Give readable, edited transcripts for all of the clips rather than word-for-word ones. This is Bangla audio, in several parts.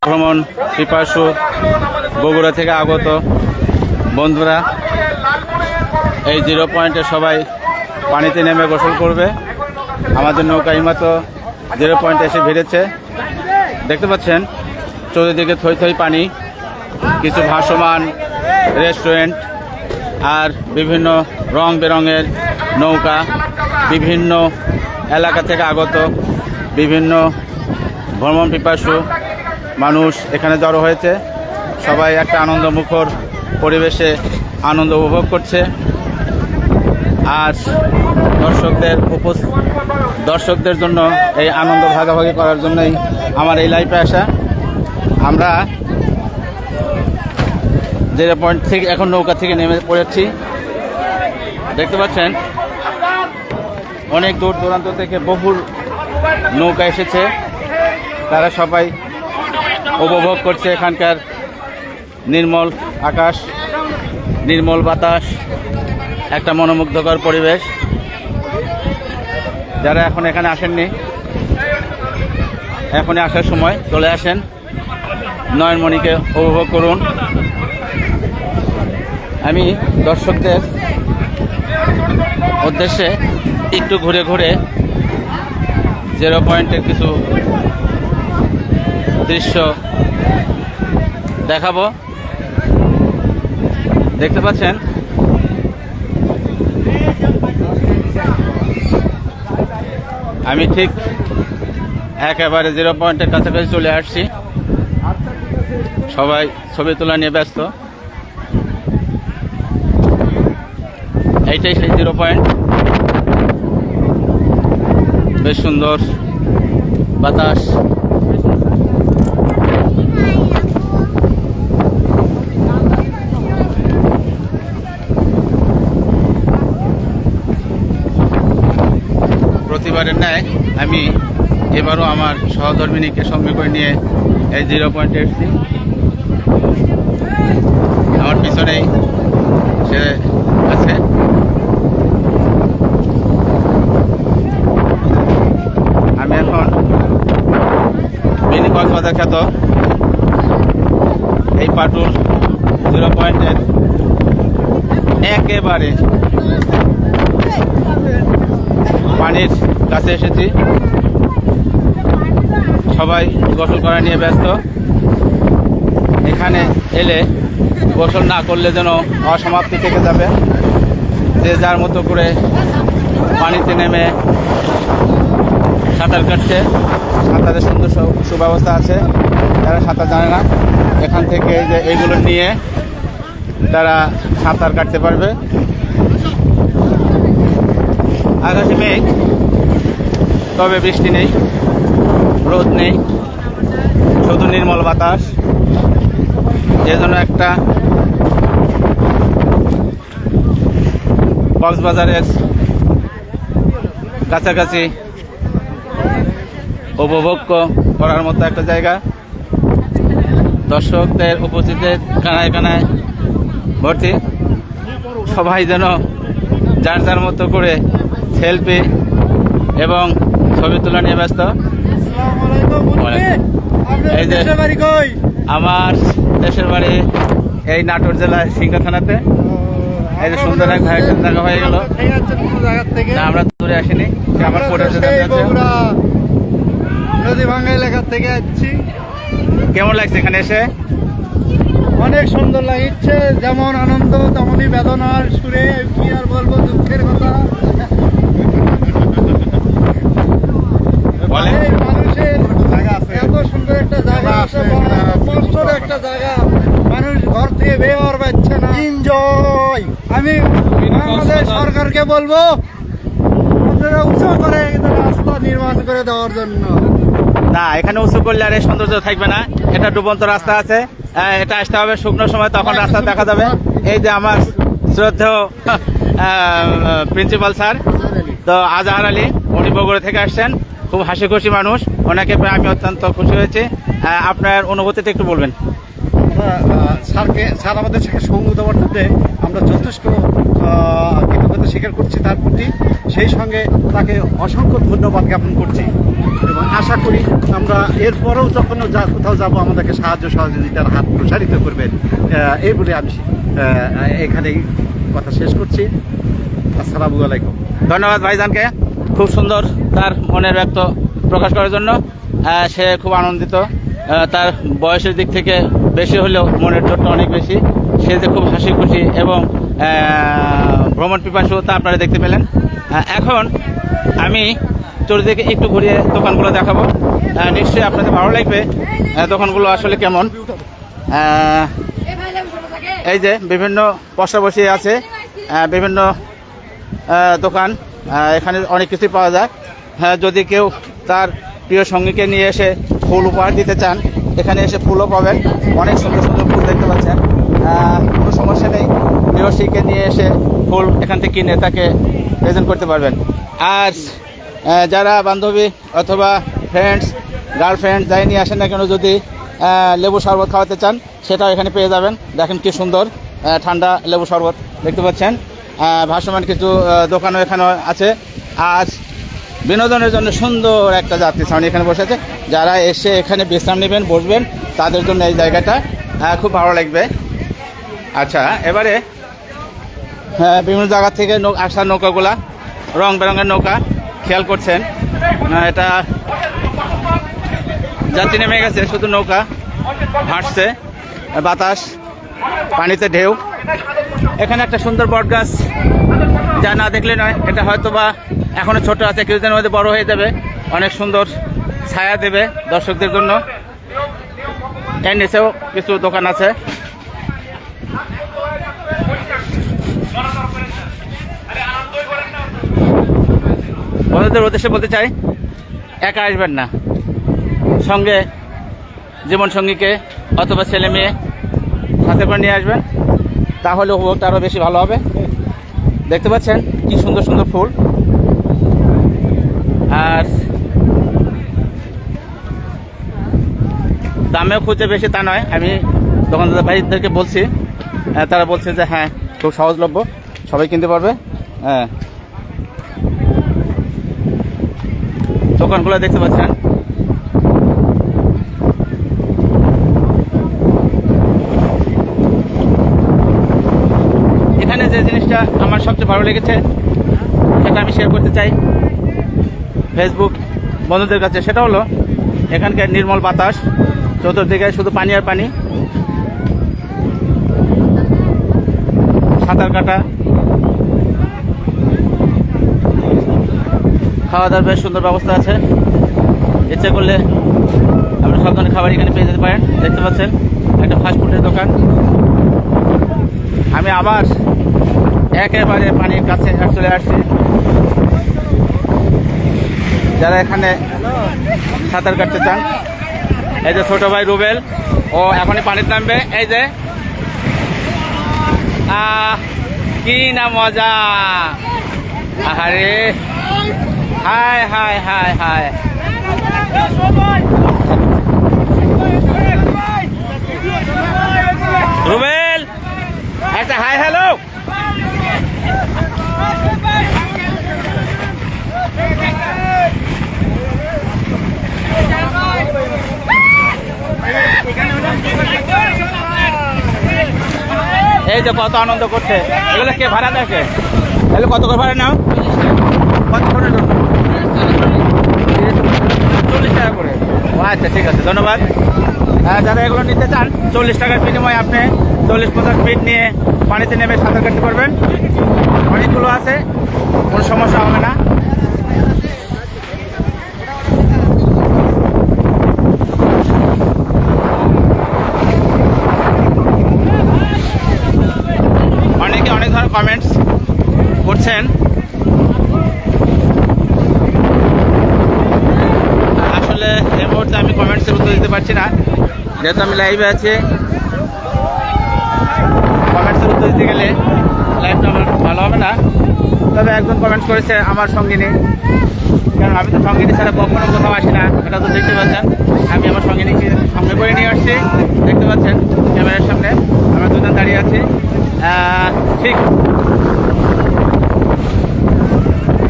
ভ্রমণ পিপাসু বগুড়া থেকে আগত বন্ধুরা এই 0 পয়েন্টে সবাই পানিতে নেমে গোসল করবে। আমাদের নৌকা এইমাত্র 0 পয়েন্টে এসে ভিড়েছে। দেখতে পাচ্ছেন চতুর্দিকে থই থই পানি, কিছু ভাসমান রেস্টুরেন্ট আর বিভিন্ন রং বেরঙের নৌকা, বিভিন্ন এলাকা থেকে আগত বিভিন্ন ভ্রমণ পিপাসু মানুষ এখানে জড়ো হয়েছে। সবাই একটা আনন্দমুখর পরিবেশে আনন্দ উপভোগ করছে। আর দর্শকদের জন্য এই আনন্দ ভাগাভাগি করার জন্যই আমার এই লাইভে আসা। আমরা 0 পয়েন্ট থেকে এখন নৌকা থেকে নেমে পড়েছি। দেখতে পাচ্ছেন অনেক দূর দূরান্ত থেকে বহু নৌকা এসেছে। তারা সবাই উপভোগ করছে এখানকার নির্মল আকাশ, নির্মল বাতাস, একটা মনোমুগ্ধকর পরিবেশ। যারা এখন এখানে আসেননি, এখনই আসার সময় চলে আসেন, নয়নমণিকে উপভোগ করুন। আমি দর্শকদের উদ্দেশ্যে একটু ঘুরে ঘুরে 0 পয়েন্টের কিছু দৃশ্য দেখাবো। দেখতে পাচ্ছেন আমি ঠিক একেবারে 0 পয়েন্টের কাছাকাছি চলে আসছি। সবাই ছবি তোলা নিয়ে ব্যস্ত। এইটাই সেই 0 পয়েন্ট। বেশ সুন্দর বাতাস, প্রতিবারের ন্যায় আমি এবারও আমার সহধর্মিনীকে সঙ্গে করে নিয়ে এই 0 পয়েন্টে এসেছি। আমার পিছনেই সে আছে। আমি এখন মিনি কক্সবাজার খ্যাত এই পাটুল 0 পয়েন্টের একেবারে পানির কাছে এসেছি। সবাই গোসল করা নিয়ে ব্যস্ত। এখানে এলে গোসল না করলে যেন অসমাপ্তি থেকে যাবে। যে যার মতো করে পানিতে নেমে সাঁতার কাটছে। সাঁতারের সুন্দর সুব্যবস্থা আছে। যারা সাঁতার জানে না, এখান থেকে যে এইগুলো নিয়ে তারা সাঁতার কাটতে পারবে। আকাশে মেঘ, তবে বৃষ্টি নেই, রোদ নেই, শুধু নির্মল বাতাস। যেজন্য একটা কক্সবাজারের কাছাকাছি উপভোগ করার মতো একটা জায়গা। দর্শকদের উপস্থিতির কানায় কানায় ভর্তি। সবাই যেন যার যার মতো করে সেলফি এবং ছবি তোলা নিয়ে ব্যস্ত। এই যে আমার দেশের বাড়ি এই নাটোর জেলার সিংড়া থানাতে। এই যে সুন্দর এক ভাইয়ের সাথে দেখা হয়ে গেল। আমরা দূরে আসিনি, আমার নদী ভাঙ্গা এলাকা থেকে আসছি। কেমন লাগছে এখানে এসে? অনেক সুন্দর লাগছে। যেমন আনন্দ তেমনই বেদনার সুরে। কি আর বলবো, দুঃখের কথা। মানুষের এত সুন্দর একটা জায়গা আছে, সুন্দর একটা জায়গা। মানুষ ঘর থেকে বের হওয়ার পাচ্ছে না। এনজয়। আমি আমাদের সরকারকে বলবো আপনারা উঁচু করে রাস্তা নির্মাণ করে দেওয়ার জন্য। না, এখানে উঁচু করলে আর এই সৌন্দর্য থাকবে না। এটা ডুবন্ত রাস্তা আছে, এটা আসতে হবে শুকনো সময়, তখন রাস্তা দেখা যাবে। এই যে আমার শ্রদ্ধেয় প্রিন্সিপাল স্যার তো আজহার আলী, উনি বগুড়া থেকে আসছেন। খুব হাসি খুশি মানুষ। ওনাকে পেয়ে আমি অত্যন্ত খুশি হয়েছি। আপনার অনুভূতিটা একটু বলবেন। আমরা স্যার আমাদের সাথে সঙ্গ দেওয়ার জন্য আমরা যথেষ্ট কৃতজ্ঞতা স্বীকার করছি তার প্রতি। সেই সঙ্গে তাকে অসংখ্য ধন্যবাদ জ্ঞাপন করছি এবং আশা করি আমরা এরপরেও যখন কোথাও যাব আমাদেরকে সাহায্য সহযোগিতার হাত প্রসারিত করবেন, এই বলে আমি এখানেই কথা শেষ করছি। আসসালামু আলাইকুম। ধন্যবাদ ভাইজানকে, খুব সুন্দর তার মনের ব্যক্ত প্রকাশ করার জন্য। সে খুব আনন্দিত, তার বয়সের দিক থেকে বেশি হলেও মনের জোরটা অনেক বেশি। সে যে খুব হাসি খুশি এবং ভ্রমণ পিপাসু তা আপনারা দেখতে পেলেন। এখন আমি চতুর্দিকে একটু ঘুরিয়ে দোকানগুলো দেখাবো, নিশ্চয়ই আপনাদের ভালো লাগবে দোকানগুলো আসলে কেমন। এই যে বিভিন্ন বসা বসিয়ে আছে, বিভিন্ন দোকান, এখানে অনেক কিছুই পাওয়া যায়। যদি কেউ তার প্রিয় সঙ্গীকে নিয়ে এসে ফুল উপহার দিতে চান, এখানে এসে ফুলও পাবেন। অনেক সুন্দর সুন্দর ফুল দেখতে পাচ্ছেন, কোনো সমস্যা নেই। প্রিয়সীকে নিয়ে এসে ফুল এখান থেকে কিনে তাকে প্রেজেন্ট করতে পারবেন। আর যারা বান্ধবী অথবা ফ্রেন্ডস, গার্লফ্রেন্ড যাই নিয়ে আসেন না কেন, যদি লেবু শরবত খাওয়াতে চান সেটাও এখানে পেয়ে যাবেন। দেখেন কি সুন্দর ঠান্ডা লেবু শরবত দেখতে পাচ্ছেন। ভাসমান কিছু দোকানও এখানে আছে। আর বিনোদনের জন্য সুন্দর একটা যাত্রী ছাউনি এখানে বসে আছে। যারা এসে এখানে বিশ্রাম নেবেন, বসবেন, তাদের জন্য এই জায়গাটা খুব ভালো লাগবে। আচ্ছা, এবারে বিভিন্ন জায়গা থেকে আসা নৌকাগুলা, রং বেরঙের নৌকা খেয়াল করছেন। এটা যাত্রী নেমে গেছে, শুধু নৌকা ভাসছে, বাতাস, পানিতে ঢেউ। এখানে একটা সুন্দর বট গাছ, যা না দেখলে নয়। এটা হয়তো বা এখনো ছোট আছে, কিছুদিনের মধ্যে বড় হয়ে যাবে, অনেক সুন্দর ছায়া দেবে দর্শকদের জন্য। এর নিচেও কিছু দোকান আছে। বন্ধুদের উদ্দেশ্যে বলতে চাই, একা আসবেন না, সঙ্গে জীবন সঙ্গীকে অথবা ছেলে মেয়ে সাথে করে নিয়ে আসবেন, তাহলে উপভোগটা আরও বেশি ভালো হবে। দেখতে পাচ্ছেন কি সুন্দর সুন্দর ফুল। আর দামেও খুঁজে বেশি তা নয়, আমি দোকানদার ভাইদেরকে বলছি, তারা বলছে যে হ্যাঁ খুব সহজলভ্য, সবাই কিনতে পারবে। হ্যাঁ, দোকানগুলো দেখতে পাচ্ছেন। এখানে যে জিনিসটা আমার সবচেয়ে ভালো লেগেছে সেটা আমি শেয়ার করতে চাই ফেসবুক বন্ধুদের কাছে, সেটা হলো এখানকার নির্মল বাতাস, চতুর্দিকে শুধু পানি আর পানি, সাঁতার কাটা, খাওয়া দাওয়ার বেশ সুন্দর ব্যবস্থা আছে। ইচ্ছে করলে আপনি সব ধরনের খাবার এখানে পেয়ে যেতে পারেন। দেখতে পাচ্ছেন একটা ফাস্টফুডের দোকান। আমি আবার একেবারে পানির কাছে চলে আসছি। যারা এখানে সাঁতার কাটতে চান, এই যে ছোট ভাই রুবেল, ও এখনই পানিতে নামবে। এই যে কি না মজা, আরে হায় হায় হায় হায়। রুবেল একটা হাই হ্যালো। এই যে কত আনন্দ করছে, এগুলো কে ভাড়া দেখে? এগুলো কত করে ভাড়া নাও? কতক্ষণের জন্য? 40 টাকা করে। আচ্ছা ঠিক আছে, ধন্যবাদ। যারা এগুলো নিতে চান, 40 টাকার বিনিময়ে আপনি 40-50 ফিট নিয়ে পানিতে নেমে সাঁতার কাটতে পারবেন। অনেকগুলো আছে, কোনো সমস্যা হবে না। অনেকে অনেক ধরনের কমেন্টস করছেন। আসলে এই মুহূর্তে আমি কমেন্টসের উত্তর দিতে পারছি না, যেহেতু আমি লাইভে আছি। কমেন্টসের উত্তর দিতে গেলে লাইভটা আমার ভালো হবে না। তবে একজন কমেন্টস করেছে আমার সঙ্গিনী, কারণ আমি তো সঙ্গিনী ছাড়া কখনো কোথাও আসি না, এটা তো দেখতে পাচ্ছেন। আমি আমার সঙ্গিনীকে সঙ্গে করে নিয়ে আসছি, দেখতে পাচ্ছেন ক্যামেরা আছি ঠিক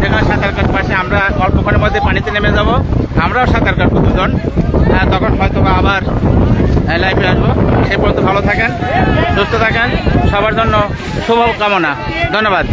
যেখানে সাঁতার কাটার পাশে। আমরা অল্পক্ষণের মধ্যে পানিতে নেমে যাব, আমরাও সাঁতার কাটবো দুজন। তখন হয়তো বা আবার লাইফে আসবো। সে পর্যন্ত ভালো থাকেন, সুস্থ থাকেন, সবার জন্য শুভ কামনা। ধন্যবাদ।